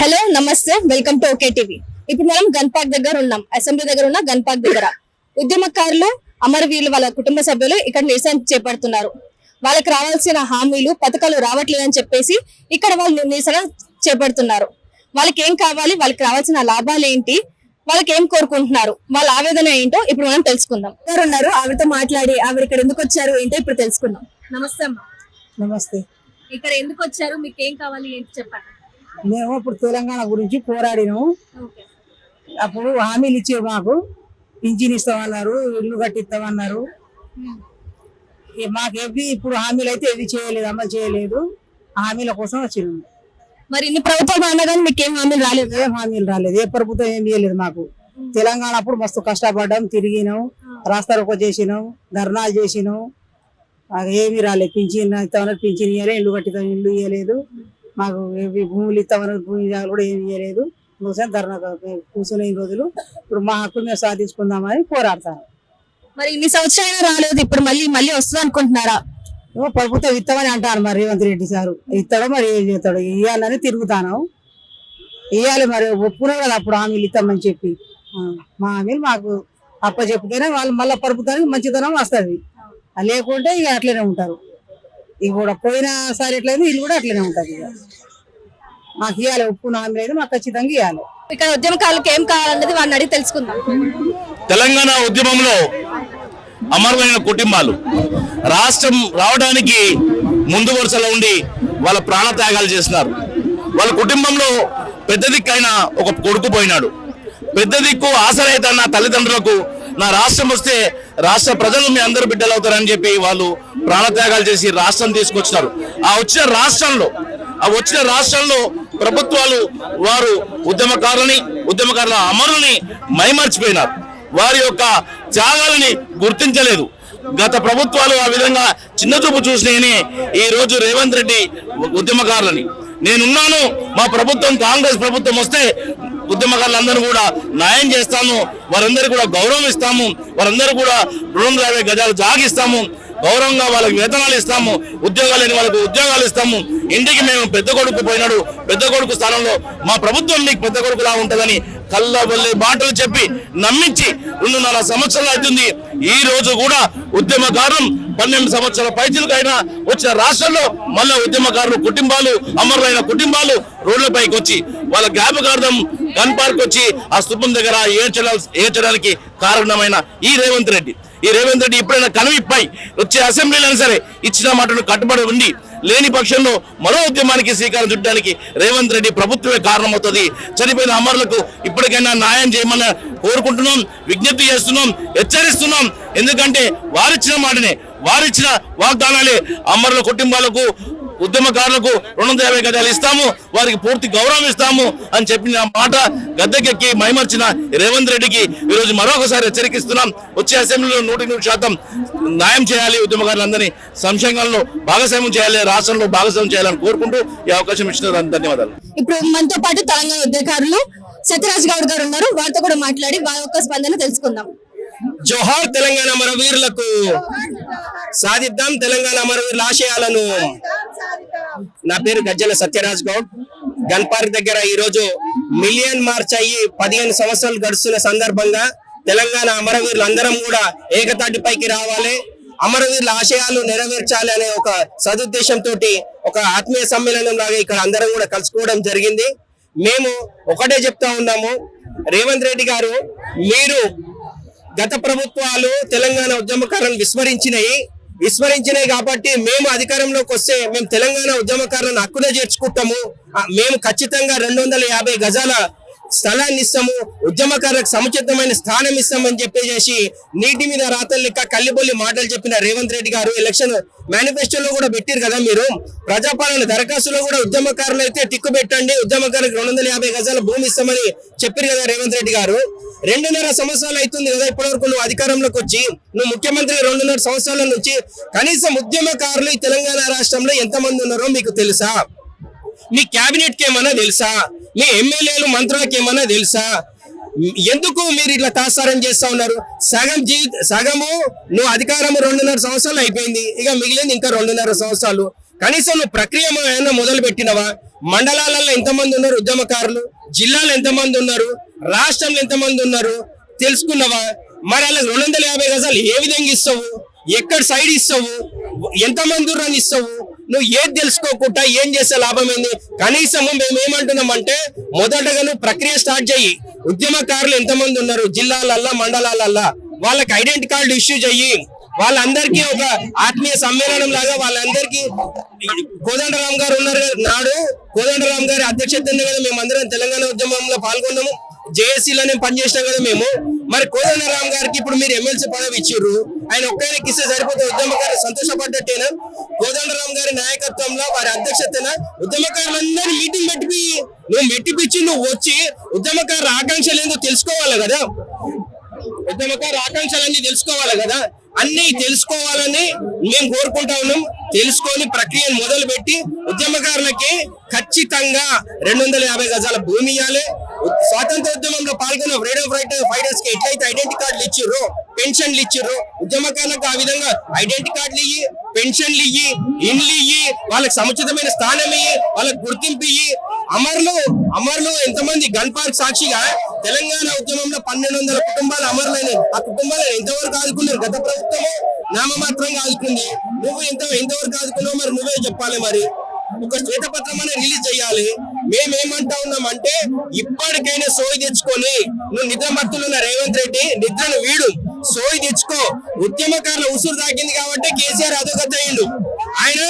Hello నమస్తే welcome to okay TV. ఇప్పుడు మనం గన్ పార్క్ దగ్గర ఉన్నాం, అసెంబ్లీ దగ్గర ఉన్న గన్ పార్క్ దగ్గర ఉద్యమకారులు అమరవీరులు వాళ్ళ కుటుంబ సభ్యులు ఇక్కడ నిరసన చేపడుతున్నారు. వాళ్ళకి రావాల్సిన హామీలు పథకాలు రావట్లేదని చెప్పేసి ఇక్కడ వాళ్ళు నిరసన చేపడుతున్నారు. వాళ్ళకి ఏం కావాలి, వాళ్ళకి రావాల్సిన లాభాలు ఏంటి, వాళ్ళకి ఏం కోరుకుంటున్నారు, వాళ్ళ ఆవేదన ఏంటో ఇప్పుడు మనం తెలుసుకుందాం. ఎవరు ఉన్నారు ఆవిడతో మాట్లాడి ఆవిడ ఇక్కడ ఎందుకు వచ్చారు ఏంటో ఇప్పుడు తెలుసుకుందాం. నమస్తే అమ్మా. నమస్తే. ఇక్కడ ఎందుకు వచ్చారు, మీకు ఏం కావాలి ఏంటి చెప్పండి. మేము ఇప్పుడు తెలంగాణ గురించి పోరాడినాము. అప్పుడు హామీలు ఇచ్చారు, మాకు పింఛన్ ఇస్తామన్నారు, ఇల్లు కట్టిస్తామన్నారు. మాకేవి ఇప్పుడు హామీలు అయితే ఏవి చేయలేదు, అమలు చేయలేదు. హామీల కోసం వచ్చినాము. మరి ఇన్ని ప్రభుత్వాలు అన్నా కానీ మీకు ఏం హామీలు రాలేదు? ఏం హామీలు రాలేదు, ఏ ప్రభుత్వం ఏం చేయలేదు మాకు. తెలంగాణ అప్పుడు మస్తు కష్టపడ్డాం, తిరిగినాం, రాస్తారోకో చేసినాం, ధర్నాలు చేసినాం. ఏమీ రాలేదు. పింఛన్ ఇస్తామన్నారు, పింఛన్ ఇవ్వలేదు. ఇల్లు కట్టిస్తాం, ఇల్లు ఇవ్వలేదు. మాకు భూములు ఇస్తామన్నారు, భూమి కూడా ఏమి ఇవ్వలేదు. ధర్నా కూర్చునే రోజులు ఇప్పుడు మా హక్కులు మేము సాధించుకుందామని పోరాడతాం. మరి ఇన్ని సంవత్సరాలు రాలేదు, ఇప్పుడు మళ్ళీ మళ్ళీ వస్తుంది అనుకుంటున్నారా? ప్రభుత్వం ఇస్తామని అంటారు. మరి రేవంత్ రెడ్డి సారు ఇస్తాడో మరి ఏం చేస్తాడు, ఇవ్వాలని తిరుగుతాను. ఇవ్వాలి మరి, ఒప్పుకునే కదా అప్పుడు హామీలు ఇస్తామని చెప్పి. మా హామీలు మాకు అప్ప చెప్తేనే వాళ్ళు మళ్ళీ ప్రభుత్వానికి మంచితనం వస్తుంది. లేకుంటే ఇక అట్లనే ఉంటారు. ఇక కూడా పోయినసారి ఎట్లయినా ఇల్లు కూడా అట్లనే ఉంటుంది. ఇక మాకు ఇవ్వాలి, ఒప్పుకున్న హామీలు అయితే మాకు ఖచ్చితంగా ఇవ్వాలి. ఇక్కడ ఉద్యమకారులకు ఏం కావాలన్నది వాళ్ళని అడిగి తెలుసుకుందాం. తెలంగాణ ఉద్యమంలో అమరమైన కుటుంబాలు రాష్ట్రం రావడానికి ముందు వరుసలో ఉండి వాళ్ళ ప్రాణ త్యాగాలు చేస్తున్నారు. వాళ్ళ కుటుంబంలో పెద్ద దిక్కైన ఒక కొడుకు పోయినాడు. పెద్ద దిక్కు ఆసరైతన్న తల్లిదండ్రులకు నా రాష్ట్రం వస్తే రాష్ట్ర ప్రజలు మీ అందరు బిడ్డలు అవుతారని చెప్పి వాళ్ళు ప్రాణత్యాగాలు చేసి రాష్ట్రం తీసుకొచ్చినారు. ఆ వచ్చిన రాష్ట్రంలో ప్రభుత్వాలు వారు ఉద్యమకారుల అమరుల్ని మైమర్చిపోయినారు. వారి యొక్క త్యాగాలని గుర్తించలేదు. గత ప్రభుత్వాలు ఆ విధంగా చిన్నచూపు చూసినాయని ఈ రోజు రేవంత్ రెడ్డి ఉద్యమకారులని నేనున్నాను, మా ప్రభుత్వం కాంగ్రెస్ ప్రభుత్వం వస్తే ఉద్యమకారులందరూ కూడా న్యాయం చేస్తాము, వారందరూ కూడా గౌరవం ఇస్తాము, వారందరూ కూడా 250 గజాలు జాగిస్తాము, గౌరవంగా వాళ్ళకి వేతనాలు ఇస్తాము, ఉద్యోగాలు లేని వాళ్ళకి ఉద్యోగాలు ఇస్తాము. ఇంటికి మేము పెద్ద కొడుకు పోయినాడు, పెద్ద కొడుకు స్థానంలో మా ప్రభుత్వం మీకు పెద్ద కొడుకులా ఉంటుందని కళ్ళబొల్లి మాటలు చెప్పి నమ్మించి 2.5 సంవత్సరాలు అవుతుంది. ఈ రోజు కూడా ఉద్యమకారులు 12 సంవత్సరాల పైచిలకైనా వచ్చిన రాష్ట్రంలో మళ్ళీ ఉద్యమకారులు కుటుంబాలు, అమరులైన కుటుంబాలు రోడ్లపైకి వచ్చి వాళ్ళ జ్ఞాపకార్థం గన్ పార్క్ వచ్చి ఆ స్థూపం దగ్గర ఏడ్చడానికి కారణమైన ఈ రేవంత్ రెడ్డి ఇప్పుడైనా కనువిప్పై వచ్చే అసెంబ్లీలను సరే ఇచ్చిన మాటను కట్టుబడి ఉండి, లేని పక్షంలో మరో ఉద్యమానికి శ్రీకారం చుట్టడానికి రేవంత్ రెడ్డి ప్రభుత్వమే కారణమవుతుంది. చనిపోయిన అమరులకు ఇప్పటికైనా న్యాయం చేయమని కోరుకుంటున్నాం, విజ్ఞప్తి చేస్తున్నాం, హెచ్చరిస్తున్నాం. ఎందుకంటే వారిచ్చిన మాటనే, వారిచ్చిన వాగ్దానాలే అమరుల కుటుంబాలకు, ఉద్యమకారులకు 250 గజాలు ఇస్తాము, వారికి పూర్తి గౌరవం ఇస్తాము అని చెప్పిన మాట గద్దెకెక్కి మైమర్చిన రేవంత్ రెడ్డికి ఈరోజు మరొకసారి హెచ్చరికిస్తున్నాం. వచ్చే అసెంబ్లీలో 100% న్యాయం చేయాలి, ఉద్యమకారులందరినీ సంక్షేమంలో భాగస్వామ్యం చేయాలి, రాష్ట్రంలో భాగస్వామ్యం చేయాలని కోరుకుంటూ ఈ అవకాశం ఇచ్చిన ధన్యవాదాలు. ఇప్పుడు మనతో పాటు తెలంగాణ ఉద్యమకారులు సత్యరాజ్ గౌడ్ గారు ఉన్నారు, వారితో కూడా మాట్లాడి వారి యొక్క స్పందన తెలుసుకుందాం. జోహార్ తెలంగాణ అమరవీరులకు, సాధిద్దాం తెలంగాణ అమరవీరుల ఆశయాలను. నా పేరు గజ్జల సత్యరాజ్ గౌడ్. గన్ పార్క్ దగ్గర ఈ రోజు మిలియన్ మార్చ్ అయ్యి 15 సంవత్సరాలు గడుస్తున్న సందర్భంగా తెలంగాణ అమరవీరులు అందరం కూడా ఏకతాటిపైకి రావాలి, అమరవీరుల ఆశయాలు నెరవేర్చాలి అనే ఒక సదుద్దేశంతో ఒక ఆత్మీయ సమ్మేళనం లాగా ఇక్కడ అందరం కూడా కలుసుకోవడం జరిగింది. మేము ఒకటే చెప్తా ఉన్నాము, రేవంత్ రెడ్డి గారు, మీరు గత ప్రభుత్వాలు తెలంగాణ ఉద్యమకారులను విస్మరించినాయి కాబట్టి మేము అధికారంలోకి వస్తే మేము తెలంగాణ ఉద్యమకారులను హక్కున చేర్చుకుంటాము, మేము ఖచ్చితంగా 250 గజాల స్థలాన్ని ఇస్తాము, ఉద్యమకారులకు సముచితమైన స్థానం ఇస్తామని చెప్పేసి నీటి మీద రాతలు లెక్క కల్లిబొల్లి మాటలు చెప్పిన రేవంత్ రెడ్డి గారు ఎలక్షన్ మేనిఫెస్టోలో కూడా పెట్టారు కదా. మీరు ప్రజాపాలన దరఖాస్తులో కూడా ఉద్యమకారులు అయితే టిక్కు పెట్టండి, ఉద్యమకారులకు 250 గజాల భూమి ఇస్తామని చెప్పారు కదా రేవంత్ రెడ్డి గారు. 2.5 సంవత్సరాలు అవుతుంది కదా ఇప్పటివరకు నువ్వు అధికారంలోకి వచ్చి, నువ్వు ముఖ్యమంత్రి 2.5 సంవత్సరాల నుంచి. కనీసం ఉద్యమకారులు ఈ తెలంగాణ రాష్ట్రంలో ఎంతమంది ఉన్నారో మీకు తెలుసా? మీ క్యాబినెట్ కి ఏమన్నా తెలుసా? మీ ఎమ్మెల్యేలు మంత్రులకు ఏమన్నా తెలుసా? ఎందుకు మీరు ఇట్లా తాత్సారం చేస్తా ఉన్నారు? సగము నువ్వు అధికారం 2.5 సంవత్సరాలు అయిపోయింది, ఇక మిగిలింది ఇంకా 2.5 సంవత్సరాలు. కనీసం నువ్వు ప్రక్రియ ఏమైనా మొదలు పెట్టినవా? మండలాలలో ఎంతమంది ఉన్నారు ఉద్యమకారులు, జిల్లాలో ఎంతమంది ఉన్నారు, రాష్ట్రంలో ఎంతమంది ఉన్నారు తెలుసుకున్నావా? మరి అలా 250 గజాలు ఏ విధంగా ఇస్తావు, ఎక్కడ సైడ్ ఇస్తావు, ఎంతమంది ఉర్రని ఇస్తావు? నువ్వు ఏది తెలుసుకోకుండా ఏం చేస్తే లాభం ఏంది? కనీసము మేము ఏమంటున్నామంటే మొదటగా నువ్వు ప్రక్రియ స్టార్ట్ చెయ్యి. ఉద్యమకారులు ఎంతమంది ఉన్నారు జిల్లాలల్లా మండలాలల్లా వాళ్ళకి ఐడెంటిటీ కార్డు ఇష్యూ చెయ్యి. వాళ్ళందరికీ ఒక ఆత్మీయ సమ్మేళనం లాగా వాళ్ళందరికీ కోదండరామ్ గారు ఉన్నారు నాడు, కోదండరామ్ గారి అధ్యక్షతనే కదా మేమందరం తెలంగాణ ఉద్యమంలో పాల్గొన్నాము, జేఏసీలోనే పనిచేసినాం కదా మేము. మరి కోదండరామ్ గారికి ఇప్పుడు మీరు ఎమ్మెల్సీ పదవి ఇచ్చిర్రు, ఆయన ఒక్కరికి ఇస్తే సరిపోతే ఉద్యమకారులు సంతోషపడ్డట్టేనా? కోదండరామ్ గారి నాయకత్వంలో వారి అధ్యక్షతన ఉద్యమకారులందరినీ మీటింగ్ మెట్టిపిచ్చి నువ్వు వచ్చి ఉద్యమకారుల ఆకాంక్షలు ఏందో తెలుసుకోవాలి కదా, ఉద్యమకారుల ఆకాంక్షలన్నీ తెలుసుకోవాలి కదా. అన్ని తెలుసుకోవాలని మేము కోరుకుంటా ఉన్నాం. తెలుసుకొని ప్రక్రియను మొదలు పెట్టి ఉద్యమకారులకి ఖచ్చితంగా 250 గజాల భూమి ఇవ్వాలి. స్వాతంత్ర ఉద్యమంలో పాల్గొన్న ఫ్రీడమ్ ఫైటర్స్ కి ఎట్లయితే ఐడెంటిటీ కార్డులు ఇచ్చిర్రో, పెన్షన్లు ఇచ్చిర్రో, ఉద్యమకారులకు ఆ విధంగా ఐడెంటిటీ కార్డులు ఇయ్యి, పెన్షన్లు ఇయ్యి, ఇండ్లు ఇయ్యి, వాళ్ళకి సముచితమైన స్థానం ఇయ్యి, వాళ్ళకి గుర్తింపు ఇయ్యి. అమరులు ఎంతమంది గన్ పార్క్ సాక్షిగా తెలంగాణ ఉద్యమంలో 1200 కుటుంబాలు అమరులైన ఆ కుటుంబాలను ఎంతవరకు ఆదుకున్నారు గత ప్రభుత్వము? నామమాత్రంగా ఆదుకుంది. నువ్వు ఎంతవరకు ఆదుకున్నావు మరి నువ్వే చెప్పాలి. మరి ఒక శ్వేతపత్రం అనేది రిలీజ్ చేయాలి. మేమేమంటా ఉన్నామంటే ఇప్పటికైనా సోయి తెచ్చుకొని, నువ్వు నిద్రమత్తులు ఉన్న రేవంత్ రెడ్డి నిద్రను వీడు, సోయి తెచ్చుకో. ఉద్యమకారుల ఉసురు తాకింది కాబట్టి కేసీఆర్ అదొకటి అయ్యిండు. ఆయన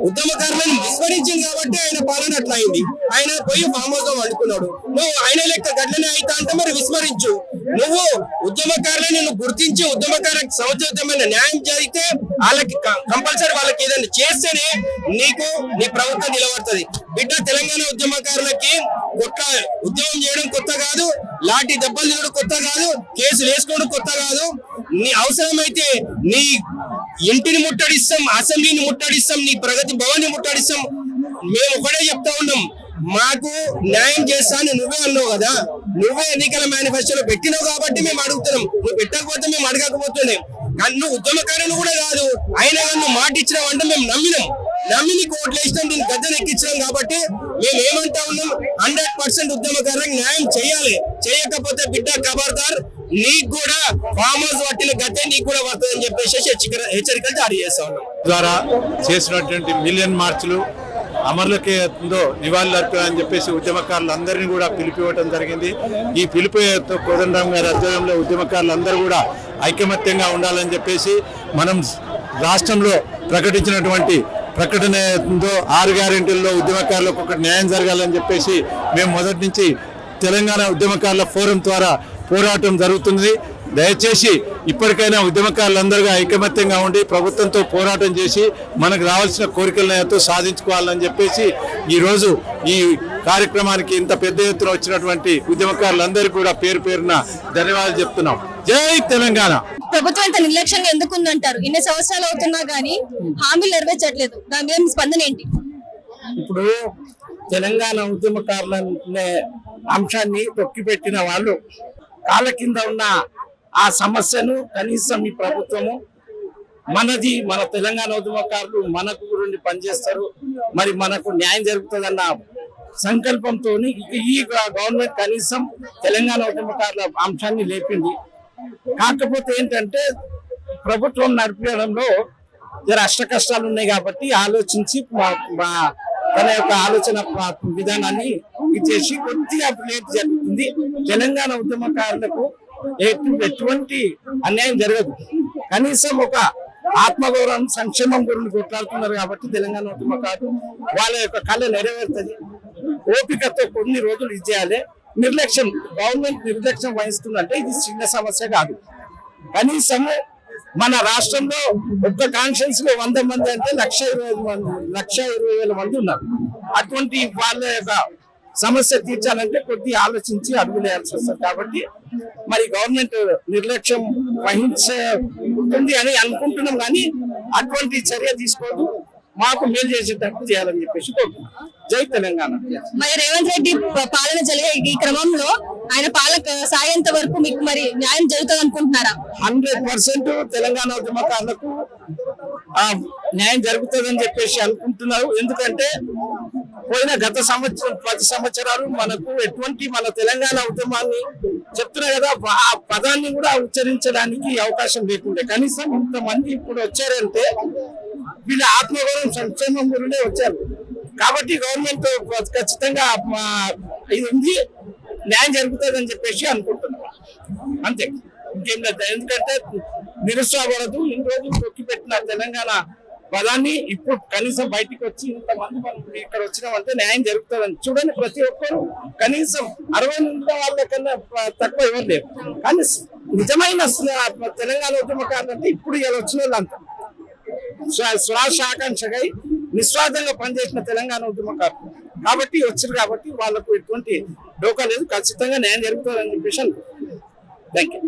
ఉద్యమకారులను విస్మరించింది కాబట్టి ఆయన పాలన అట్లా అయింది. ఆయన పోయి ఫామ్ హౌస్ లో వండుకున్నాడు. నువ్వు ఆయన లెక్క గట్లనే అవుతా అంటే మరి విస్మరించు. నువ్వు ఉద్యమకారులను నువ్వు గుర్తించి ఉద్యమకారులకు సముచితమైన న్యాయం జరిగితే వాళ్ళకి కంపల్సరీ వాళ్ళకి ఏదైనా చేస్తేనే నీకు నీ ప్రభుత్వం నిలబడుతుంది. బిడ్డ తెలంగాణ ఉద్యమకారులకి ఉద్యమం చేయడం కొత్త కాదు, లాఠీ దెబ్బలు తినడం కొత్త కాదు, కేసులు వేసుకోవడం కొత్త కాదు. నీ అవసరమైతే నీ ఇంటిని ముట్టడిస్తాం, అసెంబ్లీని ముట్టడిస్తాం, నీ ప్రగతి భవన్ ని ముట్టడిస్తాం. మేము ఒకటే చెప్తా ఉన్నాం, మాకు న్యాయం చేస్తాను నువ్వే అన్నావు కదా, నువ్వే ఎన్నికల మేనిఫెస్టోలో పెట్టినావు కాబట్టి మేము అడుగుతున్నాం. నువ్వు పెట్టకపోతే మేము అడగకపోతున్నాం. కానీ నువ్వు ఉద్యమకారులు కూడా కాదు, అయినా కానీ నువ్వు మాట ఇచ్చినావు అంటే మేము నమ్మి నీకు ఓట్లు వేసినాం, నేను గద్దెను ఎక్కించినాం. కాబట్టి మేము ఏమంటా ఉన్నాం, 100% ఉద్యమకారులకు న్యాయం చేయాలి. చేయకపోతే బిడ్డ ఖబర్దార్, నీకు కూడా ఫామ్ హౌస్ పట్టిన గద్దె నీకు కూడా వస్తుందని చెప్పేసి హెచ్చరికలు జారీ చేస్తా ఉన్నాం. ద్వారా చేసినటువంటి మిలియన్ మార్చులు అమరులకే నివాళులు అర్పాలని చెప్పేసి ఉద్యమకారులందరినీ కూడా పిలిపివ్వడం జరిగింది. ఈ పిలుపుతో కోదండరామ్ గారి ఆధ్వర్యంలో ఉద్యమకారులందరూ కూడా ఐకమత్యంగా ఉండాలని చెప్పేసి మనం రాష్ట్రంలో ప్రకటించినటువంటి ప్రకటనతో 6 గ్యారెంటీల్లో ఉద్యమకారులకు ఒక న్యాయం జరగాలని చెప్పేసి మేము మొదటి నుంచి తెలంగాణ ఉద్యమకారుల ఫోరం ద్వారా పోరాటం జరుగుతుంది. దయచేసి ఇప్పటికైనా ఉద్యమకారులందరిగా ఐకమత్యంగా ఉండి ప్రభుత్వంతో పోరాటం చేసి మనకు రావాల్సిన కోరికలను సాధించుకోవాలని చెప్పేసి ఈరోజు ఈ కార్యక్రమానికి ఇంత పెద్ద ఎత్తున వచ్చినటువంటి ఉద్యమకారులందరికీ కూడా పేరు పేరున ధన్యవాదాలు చెప్తున్నాం. జై తెలంగాణ. ప్రభుత్వం ఇంత నిర్లక్ష్యంగా ఎందుకు ఉందంటారు? ఇన్ని సంవత్సరాలు అవుతున్నా గానీ హామీలు నెరవేర్చట్లేదు. దాని మీద మీ స్పందన ఏంటి? ఇప్పుడు తెలంగాణ ఉద్యమకారుల అంశాన్ని తొక్కిపెట్టిన వాళ్ళు కాళ్ళ కింద ఉన్న ఆ సమస్యను కనీసం ఈ ప్రభుత్వము మన తెలంగాణ ఉద్యమకారులు మనకు గురించి పనిచేస్తారు, మరి మనకు న్యాయం జరుగుతుందన్న సంకల్పంతో ఈ గవర్నమెంట్ కనీసం తెలంగాణ ఉద్యమకారుల అంశాన్ని లేపింది. కాకపోతే ఏంటంటే ప్రభుత్వం నడిపించడంలో అష్ట కష్టాలు ఉన్నాయి కాబట్టి ఆలోచించి తన యొక్క ఆలోచన విధానాన్ని ఇచ్చేసి కొద్దిగా లేట్ జరుగుతుంది. తెలంగాణ ఉద్యమకారులకు ఎటువంటి అన్యాయం జరగదు. కనీసం ఒక ఆత్మగౌరవం సంక్షేమం గురించి కొట్లాడుతున్నారు కాబట్టి తెలంగాణ ఉద్యమకారులు వాళ్ళ యొక్క కళ నెరవేరుతుంది. ఓపికతో కొన్ని రోజులు ఇచ్చేయాలి. గవర్నమెంట్ నిర్లక్ష్యం వహిస్తుందంటే ఇది చిన్న సమస్య కాదు. కనీసము మన రాష్ట్రంలో ఒక్క కాన్స్టిట్యూన్స్ లో 100 మంది అంటే 1,20,000 మంది ఉన్నారు. అటువంటి వాళ్ళ యొక్క సమస్య తీర్చాలంటే కొద్ది ఆలోచించి అడుగులేయాల్సి వస్తుంది. కాబట్టి మరి గవర్నమెంట్ నిర్లక్ష్యం వహించుతుంది అని అనుకుంటున్నాం, కానీ అటువంటి చర్య తీసుకోవద్దు, మాకు మేలు చేసేటట్టు చేయాలని చెప్పేసి కోరుకుంటున్నాం. జై తెలంగాణ. మరి రేవంత్ రెడ్డి పాలన జరిగే ఈ క్రమంలో ఆయన పాలక సాయంత వరకు మీకు మరి న్యాయం జరుగుతుంది అనుకుంటున్నారా? 100% తెలంగాణ ఉద్యమకారులకు న్యాయం జరుగుతుందని చెప్పేసి అనుకుంటున్నారు. ఎందుకంటే పోయిన గత సంవత్సరం 10 సంవత్సరాలు మనకు ఎటువంటి మన తెలంగాణ ఉద్యమాన్ని చెప్తున్నా కదా ఆ పదాన్ని కూడా ఉచ్చరించడానికి అవకాశం లేకుండే. కనీసం ఇంతమంది ఇప్పుడు వచ్చారంటే వీళ్ళ ఆత్మగౌరవం సంక్షేమం గురించే వచ్చారు. కాబట్టి గవర్నమెంట్ ఖచ్చితంగా ఇది ఉంది, న్యాయం జరుగుతుంది అని చెప్పేసి అనుకుంటున్నాం. అంతే, ఇంకేం లేదు. ఎందుకంటే నిరుత్సాహపడదు. ఇన్ని రోజులు తొక్కిపెట్టిన తెలంగాణ పదాన్ని ఇప్పుడు కనీసం బయటికి వచ్చి ఇంతమంది మనం ఇక్కడ వచ్చినామంటే న్యాయం జరుగుతుందని చూడండి. ప్రతి ఒక్కరు కనీసం 60 నిమిషాల వాళ్ళ కన్నా తక్కువ ఎవరు లేరు. కానీ నిజమైన తెలంగాణ ఉద్యమకారులు అంటే ఇప్పుడు ఇలా వచ్చిన వాళ్ళంతా శ్వాసాకాంక్షగా నిస్వార్థంగా పనిచేసిన తెలంగాణ ఉద్యమకారులు కాబట్టి వచ్చారు. కాబట్టి వాళ్ళకు ఎటువంటి డోకా లేదు. ఖచ్చితంగా న్యాయం జరుగుతుందని చెప్పేసి అనుకుంటున్నాను. Thank you.